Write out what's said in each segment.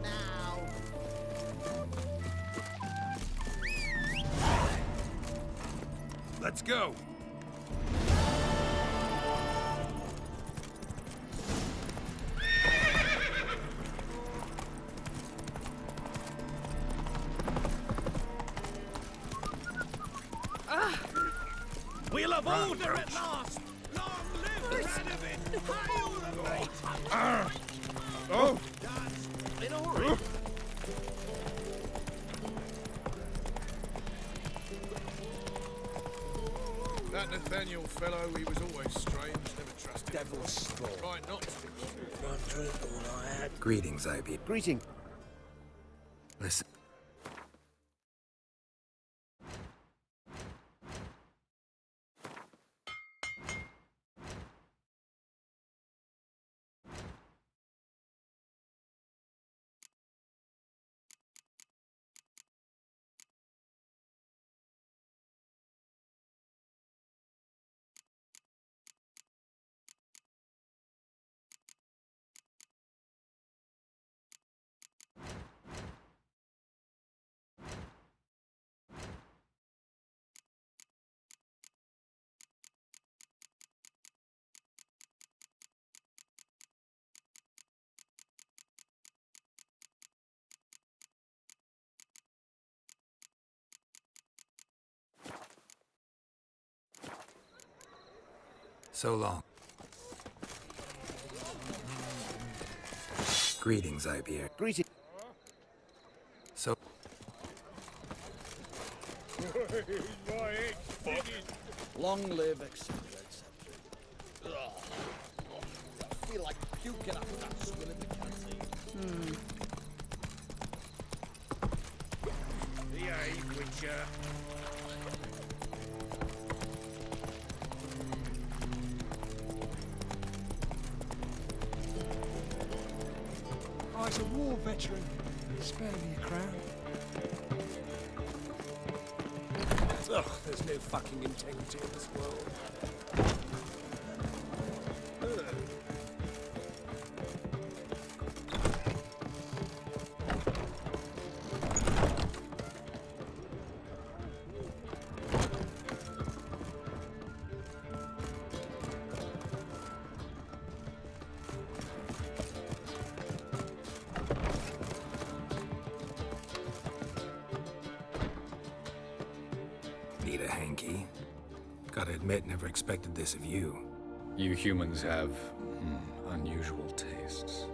now. Let's go. We'll have order at last! Long live Radovid! Harjuno.D! Oh! In a hurry! That Nathaniel fellow, he was always strange, never trusted him. Devil's spawn. Try not to. One drink, all I had. Greetings, IB. Greeting. Listen. So long. Greetings, IB. Greeting. So... Long live, etc., etc. Ugh. I feel like puking after that swim in the canteen. Behave, Witcher. I was a war veteran. Spare me a crown. Ugh, there's no fucking integrity in this world. Need a hanky? Gotta admit, never expected this of you. You humans have unusual tastes.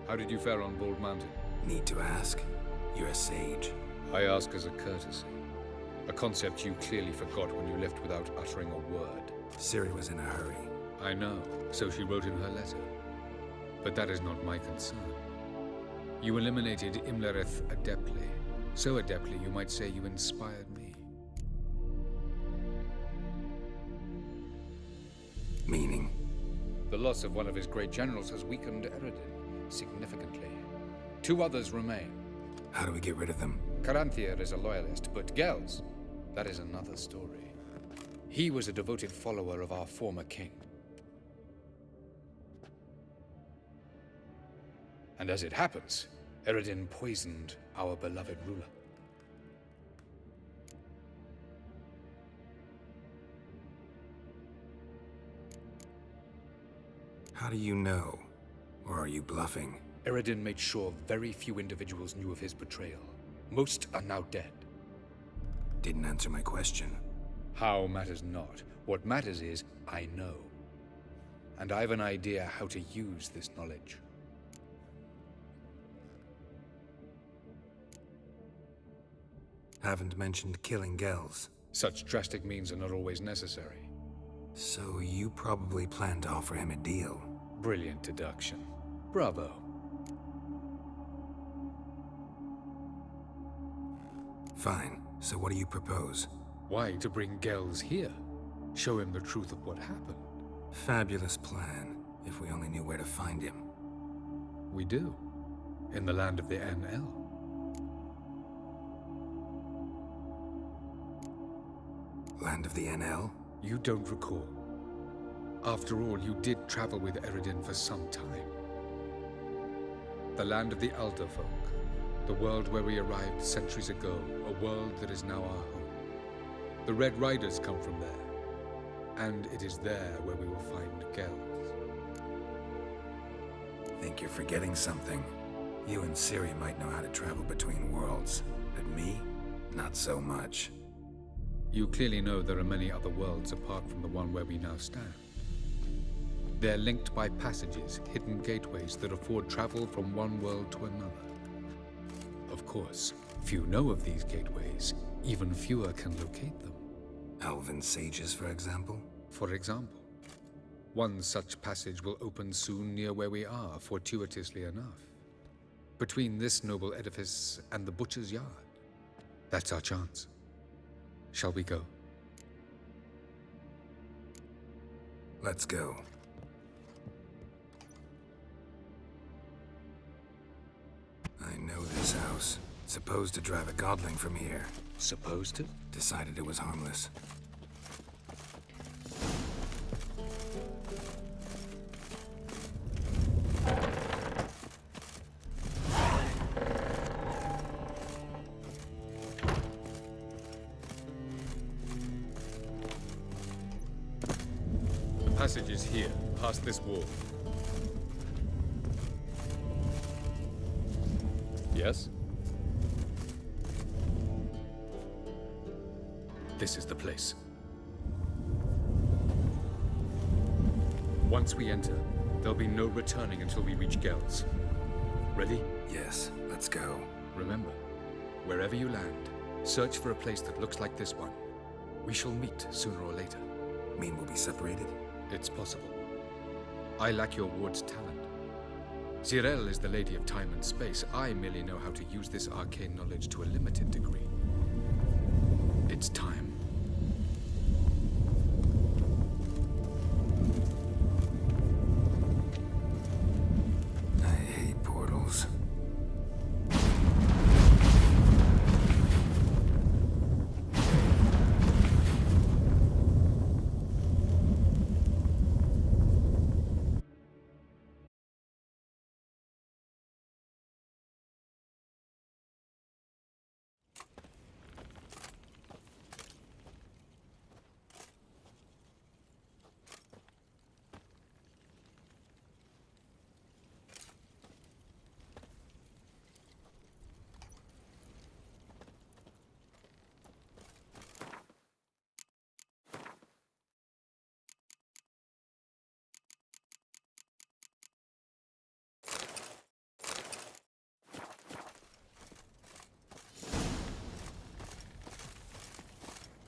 How did you fare on Bald Mountain? Need to ask? You're a sage. I ask as a courtesy. A concept you clearly forgot when you left without uttering a word. Ciri was in a hurry. I know, so she wrote in her letter. But that is not my concern. You eliminated Imlerith adeptly. So adeptly, you might say you inspired me. Meaning? The loss of one of his great generals has weakened Eredin significantly. 2 others remain. How do we get rid of them? Caranthier is a loyalist, but Gels, that is another story. He was a devoted follower of our former king. And as it happens, Eredin poisoned our beloved ruler. How do you know? Or are you bluffing? Eredin made sure very few individuals knew of his betrayal. Most are now dead. Didn't answer my question. How matters not. What matters is, I know. And I have an idea how to use this knowledge. Haven't mentioned killing Gels. Such drastic means are not always necessary. So you probably plan to offer him a deal. Brilliant deduction. Bravo. Fine. So what do you propose? Why to bring Gels here? Show him the truth of what happened. Fabulous plan, if we only knew where to find him. We do. In the land of the NL. Land of the NL? You don't recall. After all, you did travel with Eredin for some time. The land of the Elder folk. The world where we arrived centuries ago. A world that is now our home. The Red Riders come from there. And it is there where we will find Gels. Think you're forgetting something? You and Ciri might know how to travel between worlds, but me? Not so much. You clearly know there are many other worlds apart from the one where we now stand. They're linked by passages, hidden gateways that afford travel from one world to another. Of course, few know of these gateways. Even fewer can locate them. Elven sages, for example? For example, one such passage will open soon near where we are, fortuitously enough. Between this noble edifice and the butcher's yard. That's our chance. Shall we go? Let's go. I know this house. Supposed to drive a godling from here. Supposed to? Decided it was harmless. The passage is here, past this wall. Yes? This is the place. Once we enter, there'll be no returning until we reach Gels. Ready? Yes, let's go. Remember, wherever you land, search for a place that looks like this one. We shall meet sooner or later. Mean we'll be separated? It's possible. I lack your ward's talent. Zirel is the lady of time and space. I merely know how to use this arcane knowledge to a limited degree. It's time. I hate portals.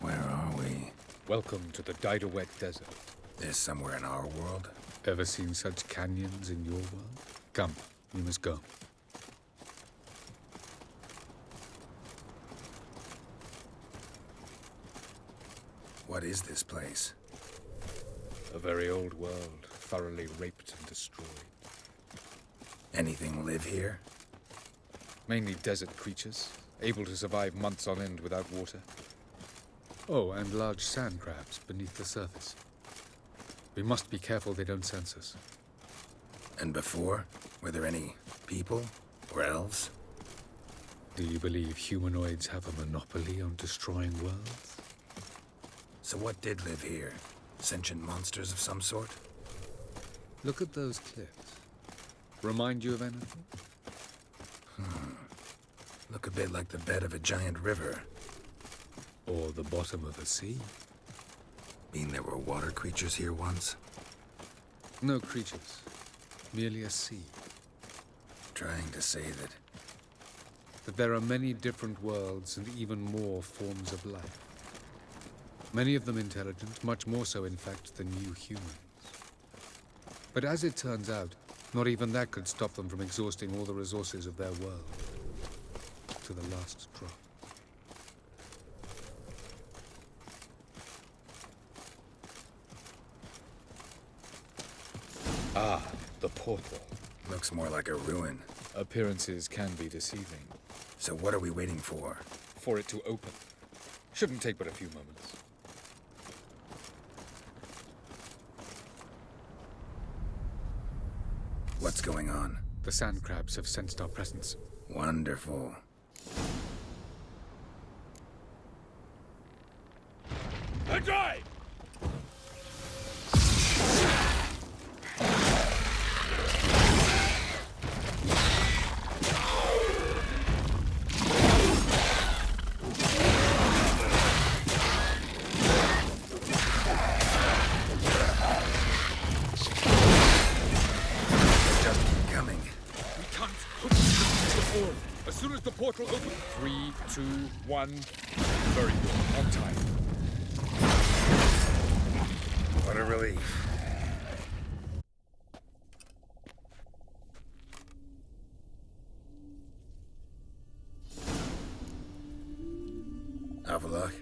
Where are we? Welcome to the Didawet Desert. This somewhere in our world? Ever seen such canyons in your world? Come, we must go. What is this place? A very old world, thoroughly raped and destroyed. Anything live here? Mainly desert creatures, able to survive months on end without water. Oh, and large sand crabs beneath the surface. We must be careful they don't sense us. And before? Were there any people? Or elves? Do you believe humanoids have a monopoly on destroying worlds? So what did live here? Sentient monsters of some sort? Look at those cliffs. Remind you of anything? Look a bit like the bed of a giant river. Or the bottom of a sea? Mean there were water creatures here once? No creatures. Merely a sea. Trying to say That there are many different worlds and even more forms of life. Many of them intelligent, much more so in fact than you humans. But as it turns out, not even that could stop them from exhausting all the resources of their world. To the last drop. Ah, the portal. looks more like a ruin. Appearances can be deceiving. So what are we waiting for? For it to open. Shouldn't take but a few moments. What's going on? The sand crabs have sensed our presence. Wonderful. A drive! Just keep coming. We can't push the forward. As soon as the portal opens. 3, 2, 1. Very good. On time. What a relief. Avalok.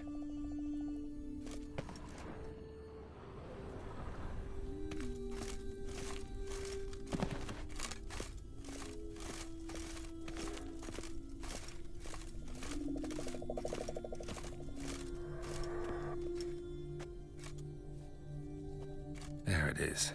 There it is.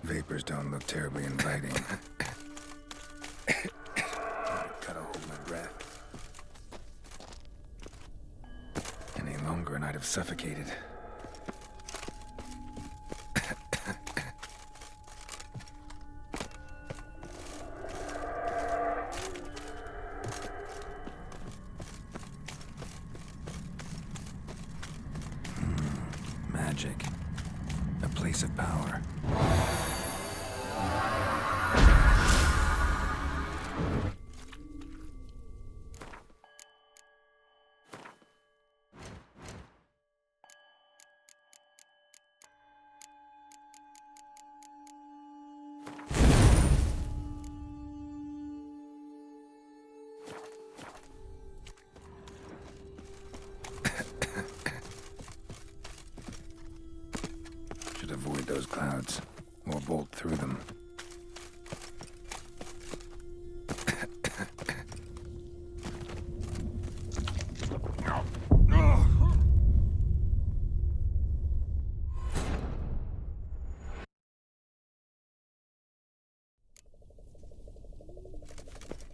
Vapors don't look terribly inviting. Gotta hold my breath. Any longer and I'd have suffocated. Magic. A place of power. Should avoid those clouds, or bolt through them.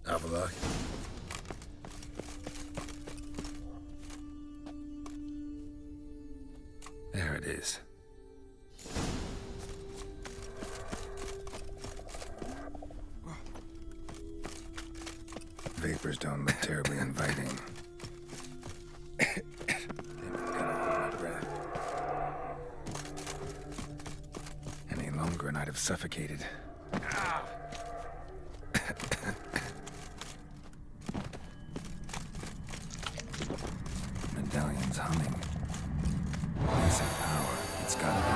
Avalok. There it is. Vapors don't look terribly inviting. Gotta hold my breath. Any longer and I'd have suffocated. Medallion's humming. Place of power. It's gotta be.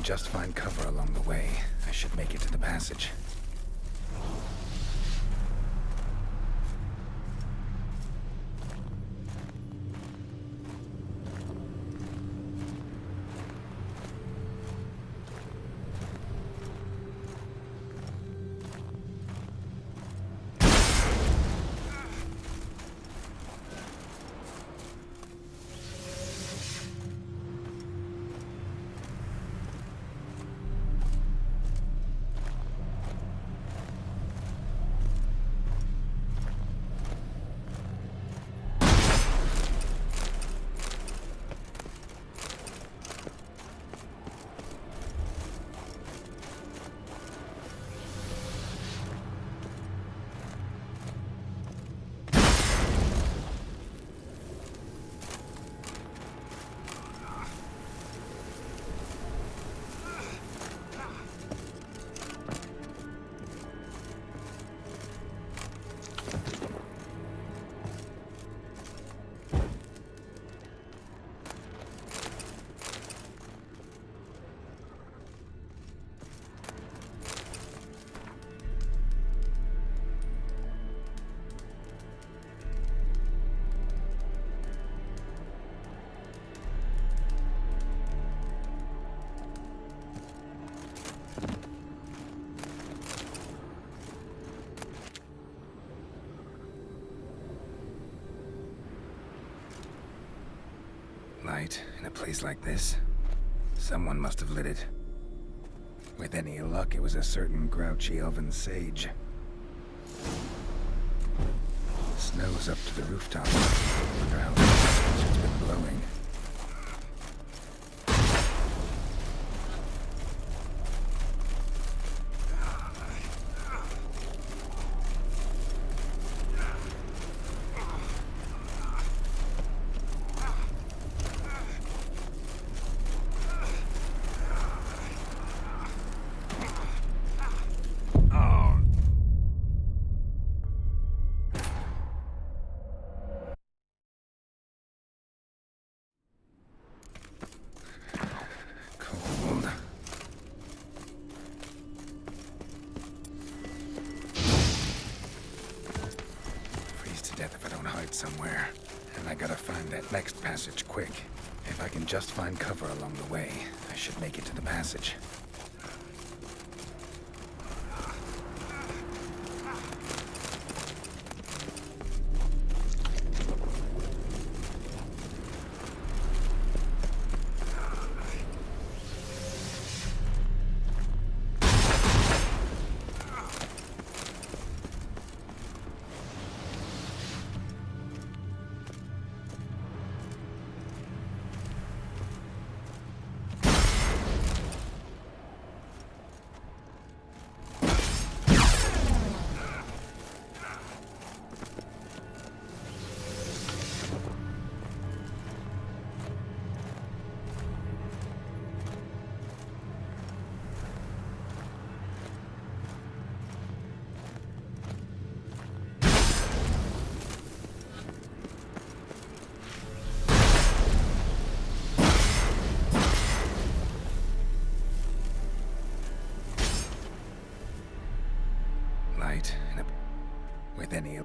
just find cover along the way, I should make it to the passage. Light in a place like this? Someone must have lit it. With any luck, it was a certain grouchy elven sage. Snow's up to the rooftop. Wonder how long it's been blowing. Cold. Freeze to death if I don't hide somewhere. And I gotta find that next passage quick. If I can just find cover along the way, I should make it to the passage. With any...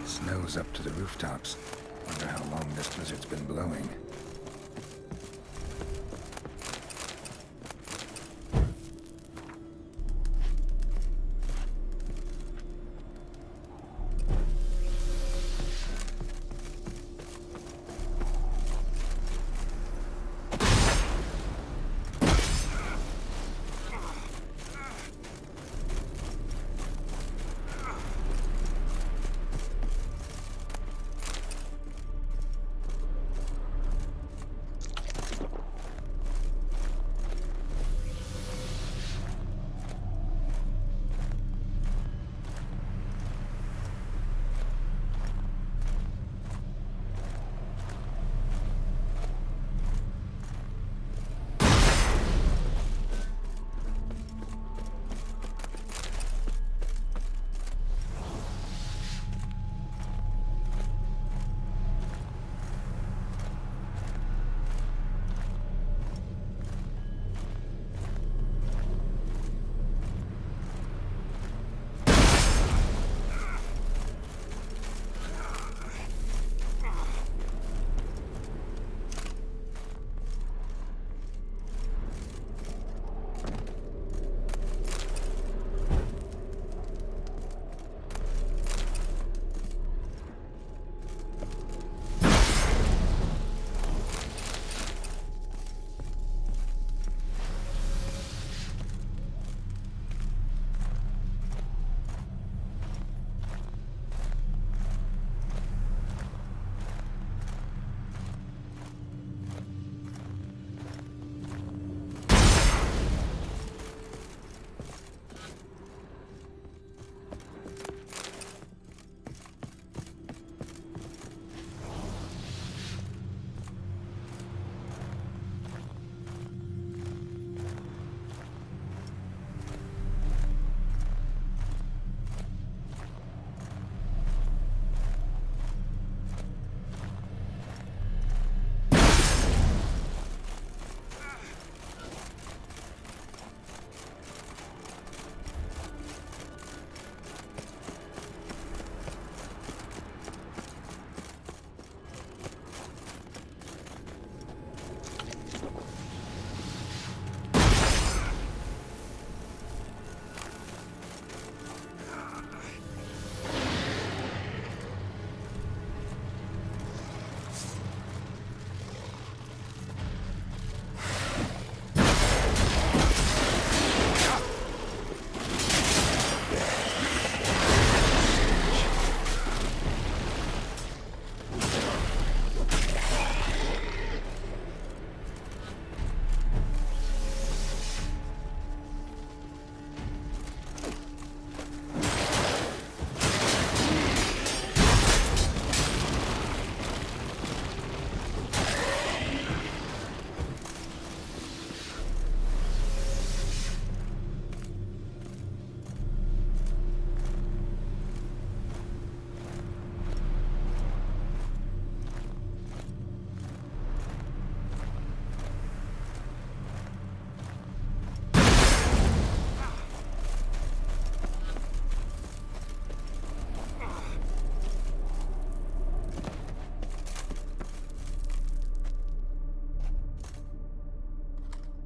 Snow's up to the rooftops. Wonder how long this blizzard's been blowing.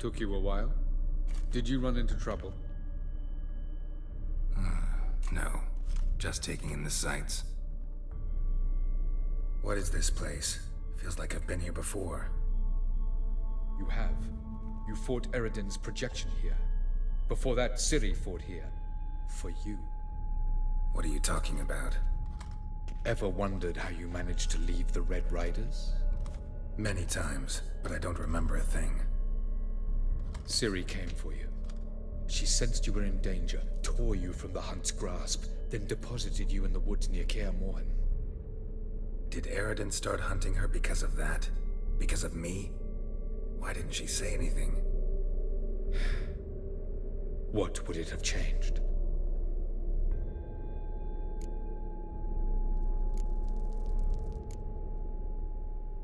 Took you a while? Did you run into trouble? No. Just taking in the sights. What is this place? Feels like I've been here before. You have. You fought Eridan's projection here. Before that, Ciri fought here. For you. What are you talking about? Ever wondered how you managed to leave the Red Riders? Many times, but I don't remember a thing. Ciri came for you. She sensed you were in danger, tore you from the Hunt's grasp, then deposited you in the woods near Kaer Morhen. Did Eridan start hunting her because of that? Because of me? Why didn't she say anything? What would it have changed?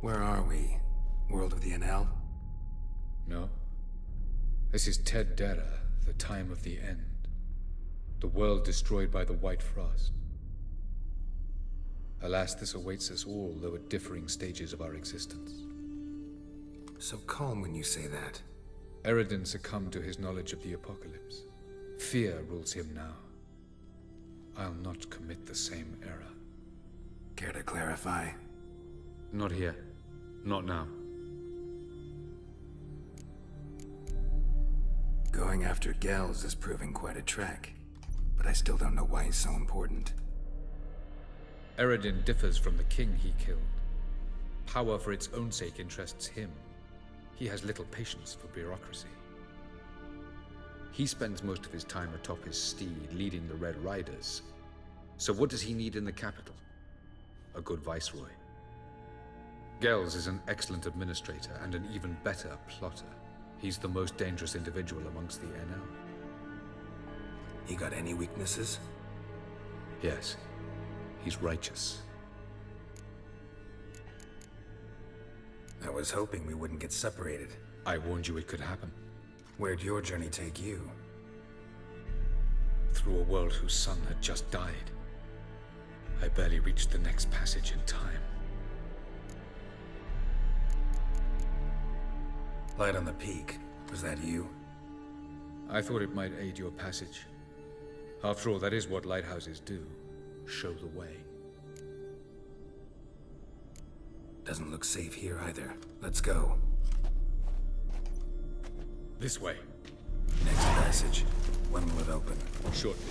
Where are we? World of the NL? No. This is Ted Dera, the time of the end. The world destroyed by the White Frost. Alas, this awaits us all, though at differing stages of our existence. So calm when you say that. Eridan succumbed to his knowledge of the apocalypse. Fear rules him now. I'll not commit the same error. Care to clarify? Not here. Not now. Going after Gels is proving quite a trek, but I still don't know why he's so important. Eridan differs from the king he killed. Power for its own sake interests him. He has little patience for bureaucracy. He spends most of his time atop his steed, leading the Red Riders. So what does he need in the capital? A good viceroy. Gels is an excellent administrator and an even better plotter. He's the most dangerous individual amongst the NL. He got any weaknesses? Yes. He's righteous. I was hoping we wouldn't get separated. I warned you it could happen. Where'd your journey take you? Through a world whose son had just died. I barely reached the next passage in time. Light on the peak. Was that you? I thought it might aid your passage. After all, that is what lighthouses do. Show the way. Doesn't look safe here either. Let's go. This way. Next passage. When will it open? Shortly.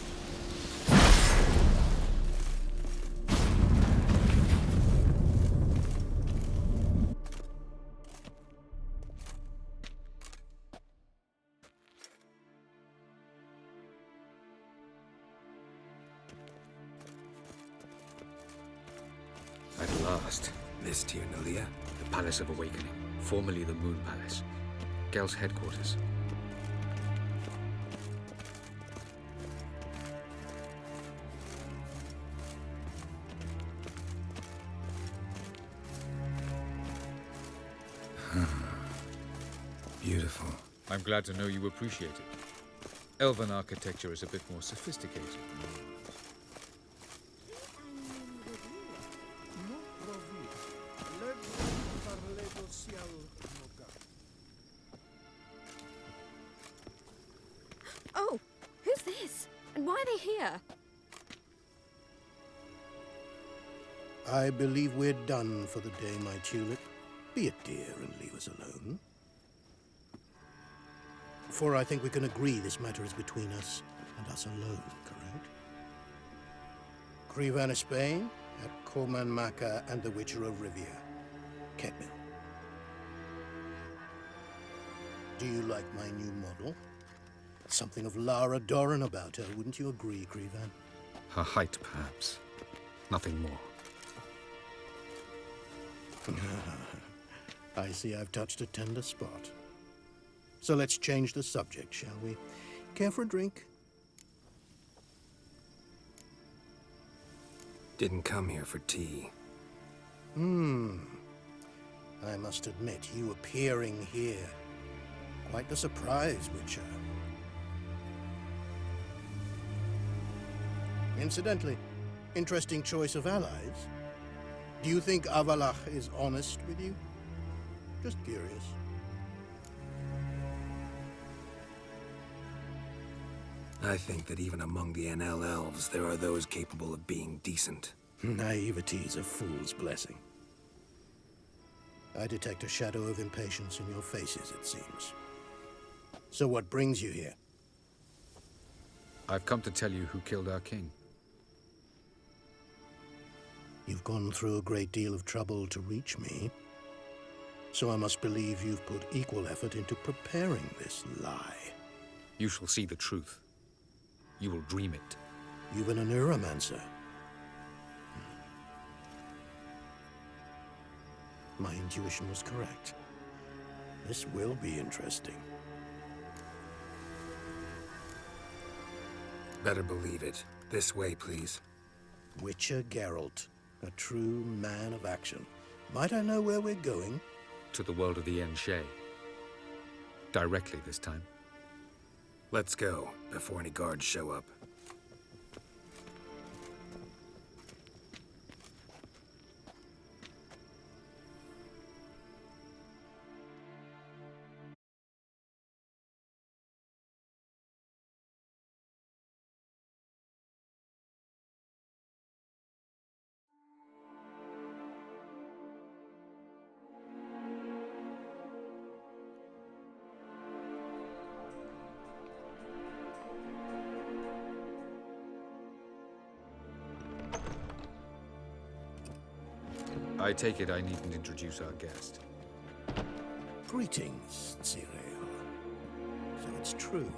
At last. This Tyr Nalia? The Palace of Awakening, formerly the Moon Palace. Gel's headquarters. Beautiful. I'm glad to know you appreciate it. Elven architecture is a bit more sophisticated. Oh, who's this? And why are they here? I believe we're done for the day, my tulip. Be a dear and leave us alone. For I think we can agree this matter is between us and us alone, correct? Krivan of Spain, at Corman Maca and the Witcher of Rivia. Ketmil. Do you like my new model? Something of Lara Doran about her, wouldn't you agree, Krivan? Her height, perhaps. Nothing more. I see I've touched a tender spot. So let's change the subject, shall we? Care for a drink? Didn't come here for tea. I must admit, you appearing here. Quite the surprise, Witcher. Incidentally, interesting choice of allies. Do you think Avalach is honest with you? Just curious. I think that even among the NL elves, there are those capable of being decent. Naivety is a fool's blessing. I detect a shadow of impatience in your faces, it seems. So what brings you here? I've come to tell you who killed our king. You've gone through a great deal of trouble to reach me. So I must believe you've put equal effort into preparing this lie. You shall see the truth. You will dream it. You've been a neuromancer. My intuition was correct. This will be interesting. Better believe it. This way, please. Witcher Geralt, a true man of action. Might I know where we're going? To the world of the Enshe. Directly this time. Let's go, before any guards show up. I take it I needn't introduce our guest. Greetings, Cyril. So it's true.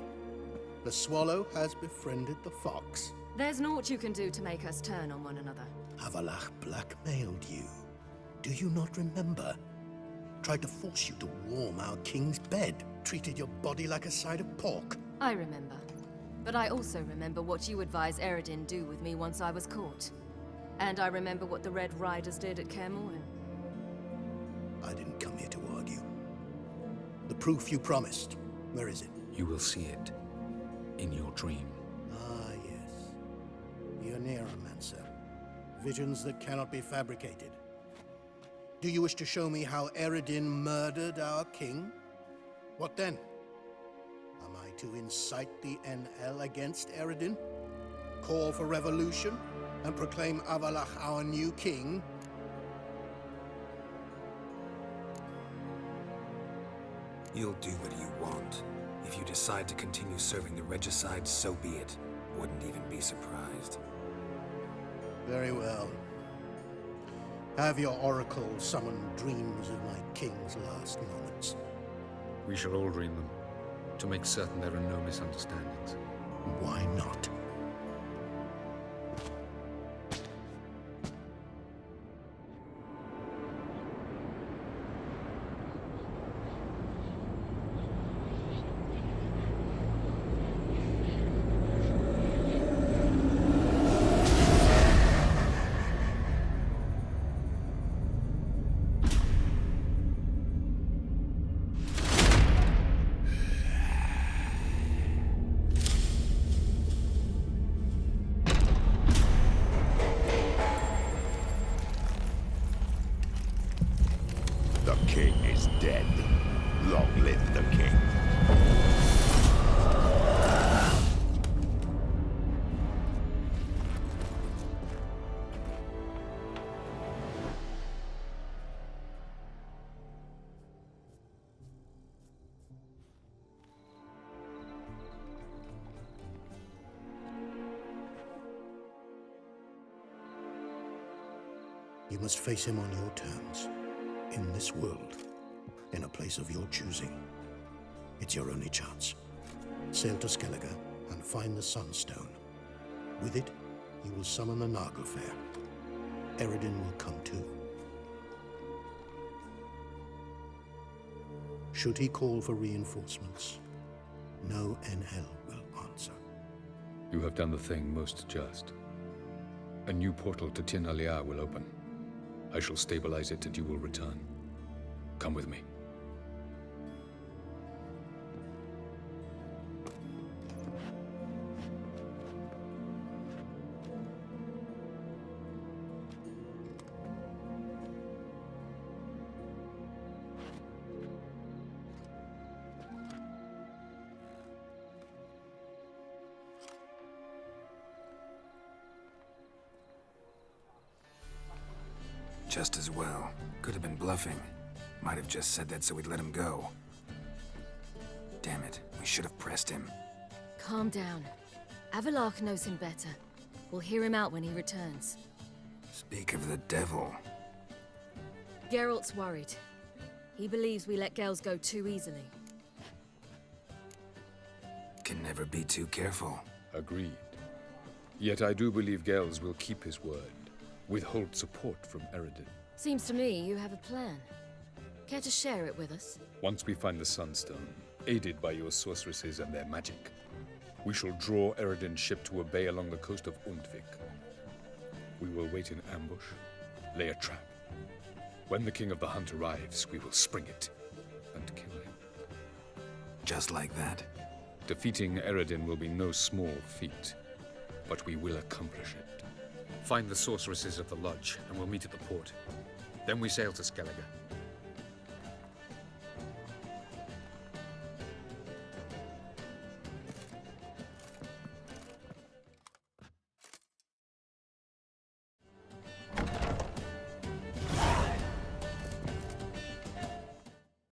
The swallow has befriended the fox. There's naught you can do to make us turn on one another. Avalach blackmailed you. Do you not remember? Tried to force you to warm our king's bed. Treated your body like a side of pork. I remember. But I also remember what you advised Eredin do with me once I was caught. And I remember what the Red Riders did at Kaer Morhen. I didn't come here to argue. The proof you promised, where is it? You will see it. In your dream. Ah, yes. The Neuromancer. Visions that cannot be fabricated. Do you wish to show me how Eredin murdered our king? What then? Am I to incite the NL against Eredin? Call for revolution? And proclaim Avalach our new king? You'll do what you want. If you decide to continue serving the regicide, so be it. Wouldn't even be surprised. Very well. Have your oracle summon dreams of my king's last moments. We shall all dream them, to make certain there are no misunderstandings. Why not? The king is dead. Long live the king. You must face him on your terms. In this world, in a place of your choosing. It's your only chance. Sail to Skellige and find the Sunstone. With it, you will summon the Nagelfair. Eredin will come too. Should he call for reinforcements, no NL will answer. You have done the thing most just. A new portal to Tin Alia will open. I shall stabilize it and you will return. Come with me. Just as well. Could have been bluffing. Might have just said that so we'd let him go. Damn it, we should have pressed him. Calm down. Avalark knows him better. We'll hear him out when he returns. Speak of the devil. Geralt's worried. He believes we let Gales go too easily. Can never be too careful. Agreed. Yet I do believe Gales will keep his word. Withhold support from Eredin. Seems to me you have a plan. Care to share it with us? Once we find the Sunstone, aided by your sorceresses and their magic, we shall draw Eredin's ship to a bay along the coast of Undvik. We will wait in ambush, lay a trap. When the King of the Hunt arrives, we will spring it and kill him. Just like that? Defeating Eredin will be no small feat, but we will accomplish it. Find the sorceresses of the Lodge, and we'll meet at the port. Then we sail to Skellige.